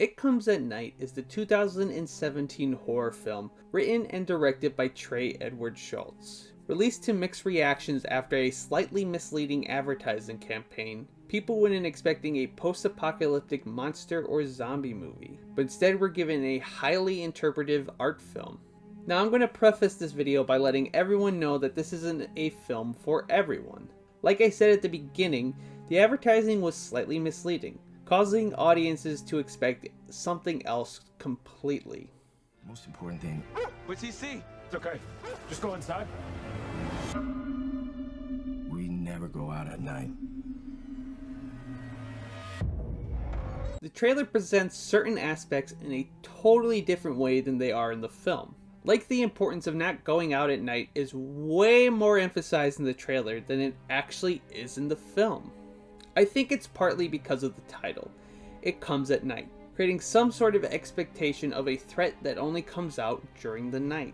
It Comes at Night is the 2017 horror film written and directed by Trey Edward Shults. Released to mixed reactions after a slightly misleading advertising campaign, people went in expecting a post-apocalyptic monster or zombie movie, but instead were given a highly interpretive art film. Now I'm going to preface this video by letting everyone know that this isn't a film for everyone. Like I said at the beginning, the advertising was slightly misleading, causing audiences to expect something else completely. Most important thing. What's he see? It's okay. Just go inside. We never go out at night. The trailer presents certain aspects in a totally different way than they are in the film. Like the importance of not going out at night is way more emphasized in the trailer than it actually is in the film. I think it's partly because of the title, It Comes at Night, creating some sort of expectation of a threat that only comes out during the night.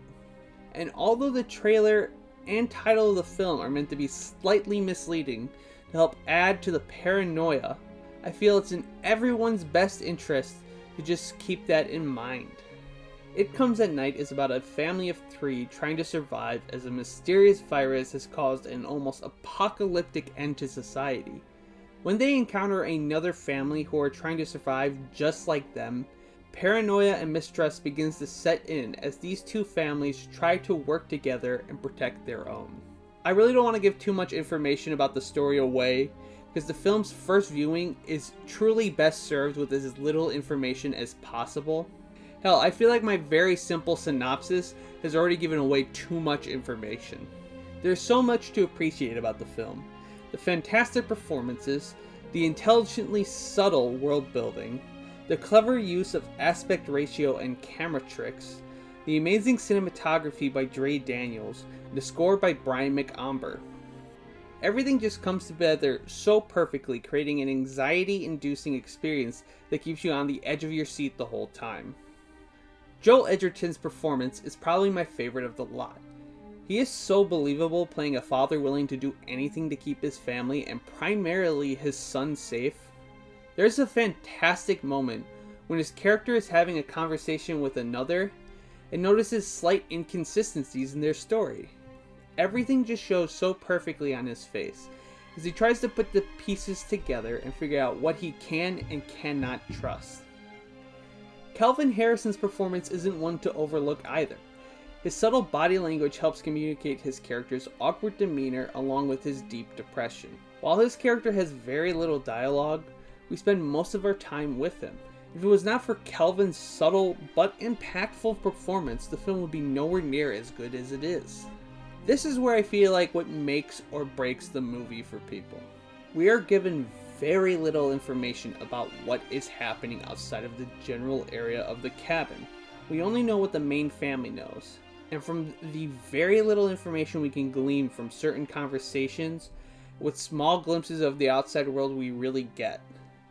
And although the trailer and title of the film are meant to be slightly misleading to help add to the paranoia, I feel it's in everyone's best interest to just keep that in mind. It Comes at Night is about a family of 3 trying to survive as a mysterious virus has caused an almost apocalyptic end to society. When they encounter another family who are trying to survive just like them, paranoia and mistrust begins to set in as these 2 families try to work together and protect their own. I really don't want to give too much information about the story away, because the film's first viewing is truly best served with as little information as possible. Hell, I feel like my very simple synopsis has already given away too much information. There's so much to appreciate about the film. The fantastic performances, the intelligently subtle world building, the clever use of aspect ratio and camera tricks, the amazing cinematography by Trey Daniels, and the score by Brian McAmber. Everything just comes together so perfectly, creating an anxiety-inducing experience that keeps you on the edge of your seat the whole time. Joel Edgerton's performance is probably my favorite of the lot. He is so believable, playing a father willing to do anything to keep his family and primarily his son safe. There's a fantastic moment when his character is having a conversation with another and notices slight inconsistencies in their story. Everything just shows so perfectly on his face as he tries to put the pieces together and figure out what he can and cannot trust. Kelvin Harrison's performance isn't one to overlook either. His subtle body language helps communicate his character's awkward demeanor along with his deep depression. While his character has very little dialogue, we spend most of our time with him. If it was not for Kelvin's subtle but impactful performance, the film would be nowhere near as good as it is. This is where I feel like what makes or breaks the movie for people. We are given very little information about what is happening outside of the general area of the cabin. We only know what the main family knows. And from the very little information we can glean from certain conversations, with small glimpses of the outside world we really get.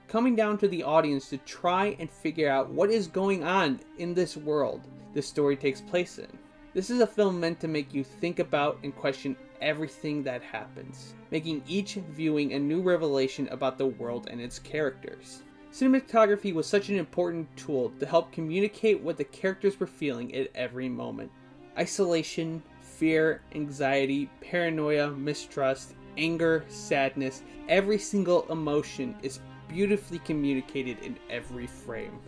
Coming down to the audience to try and figure out what is going on in this world this story takes place in. This is a film meant to make you think about and question everything that happens, making each viewing a new revelation about the world and its characters. Cinematography was such an important tool to help communicate what the characters were feeling at every moment. Isolation, fear, anxiety, paranoia, mistrust, anger, sadness, every single emotion is beautifully communicated in every frame.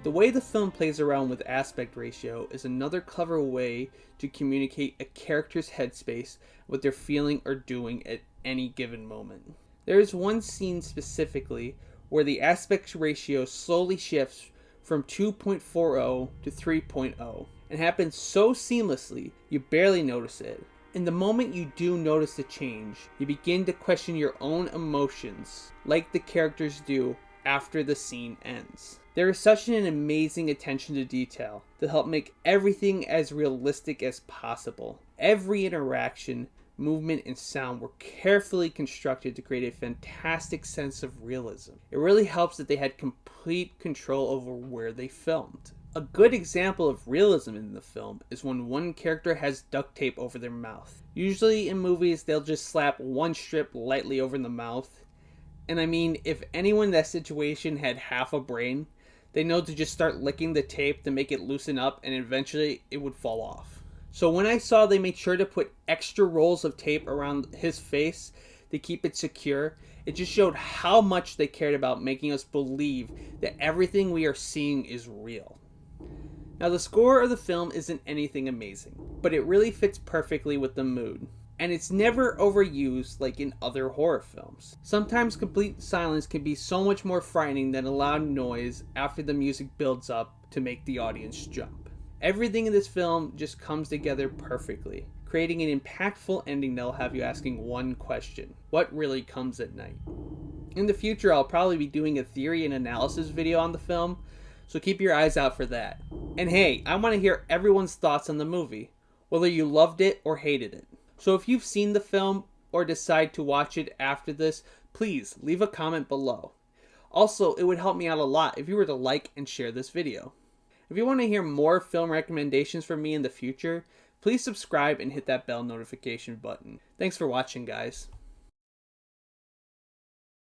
The way the film plays around with aspect ratio is another clever way to communicate a character's headspace, what they're feeling or doing at any given moment. There is one scene specifically where the aspect ratio slowly shifts from 2.40 to 3.0 and happens so seamlessly you barely notice it. In the moment you do notice the change, you begin to question your own emotions, like the characters do after the scene ends. There is such an amazing attention to detail to help make everything as realistic as possible. Every interaction, movement, and sound were carefully constructed to create a fantastic sense of realism. It really helps that they had complete control over where they filmed. A good example of realism in the film is when one character has duct tape over their mouth. Usually in movies, they'll just slap one strip lightly over the mouth. And I mean, if anyone in that situation had half a brain, They know to just start licking the tape to make it loosen up, and eventually it would fall off. So when I saw they made sure to put extra rolls of tape around his face to keep it secure, it just showed how much they cared about making us believe that everything we are seeing is real. Now, the score of the film isn't anything amazing, but it really fits perfectly with the mood. And it's never overused like in other horror films. Sometimes complete silence can be so much more frightening than a loud noise after the music builds up to make the audience jump. Everything in this film just comes together perfectly, creating an impactful ending that'll have you asking one question: what really comes at night? In the future, I'll probably be doing a theory and analysis video on the film, so keep your eyes out for that. And hey, I want to hear everyone's thoughts on the movie, whether you loved it or hated it. So if you've seen the film or decide to watch it after this, please leave a comment below. Also, it would help me out a lot if you were to like and share this video. If you want to hear more film recommendations from me in the future, please subscribe and hit that bell notification button. Thanks for watching, guys.